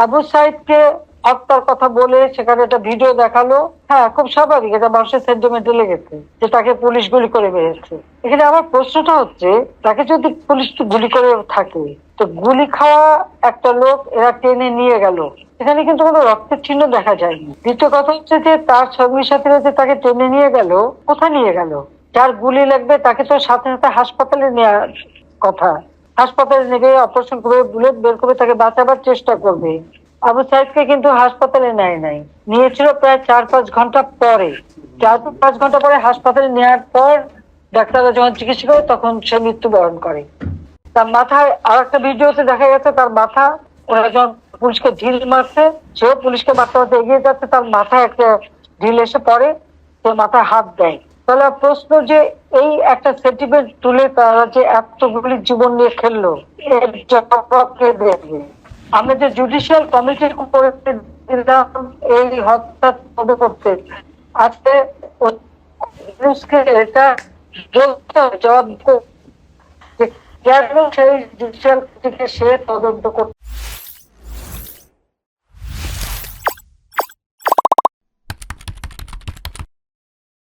আবু সাইদকে হত্যার কথা বলে সেখানে একটা ভিডিও দেখালো। হ্যাঁ, খুব স্বাভাবিক, এটা মানুষের সেন্টিমেন্টে লেগেছে যে তাকে পুলিশ গুলি করে মেরেছে। এখানে আমার প্রশ্নটা হচ্ছে, তাকে যদি পুলিশ গুলি করে থাকে, তো গুলি খাওয়া একটা লোক এরা টেনে নিয়ে গেল, এখানে কিন্তু কোনো রক্তের চিহ্ন দেখা যায়নি। দ্বিতীয় কথা হচ্ছে যে তার সঙ্গী সাথীরা যে তাকে টেনে নিয়ে গেল, কোথায় নিয়ে গেল? যার গুলি লাগবে তাকে তো সাথে সাথে হাসপাতালে নেওয়ার কথা। হাসপাতালে নেবে, অপারেশন করে, বুলেট বের করে তাকে বাঁচাবার চেষ্টা করবে। আবু সাইদকে কিন্তু হাসপাতালে নেয় নাই, নিয়েছিল প্রায় 4-5 ঘন্টা পরে। 4-5 ঘন্টা পরে হাসপাতালে নেওয়ার পর ডাক্তাররা যখন চিকিৎসা করে তখন সে মৃত্যুবরণ করে। তার মাথায় আর একটা ভিডিওতে দেখা গেছে তার মাথা, ওরা যখন পুলিশকে ঢিল মারছে, সেও পুলিশকে মারতে মারতে এগিয়ে যাচ্ছে, তার মাথায় একটা ঢিল এসে পড়ে, সে মাথায় হাত দেয়। তাহলে প্রশ্ন যে এই একটা সেন্টিমেন্ট তুলে তারা যে এতগুলি জীবন নিয়ে খেললো, এর জবাব কে দেবে? আমরা যে জুডিশিয়াল কমিটি করে দিলাম এই হত্যা তদন্ত করতে, আজকে পুলিশকে এটা বলতে হবে, জবাব যে কেন সেই জুডিশিয়াল থেকে সে তদন্ত করতে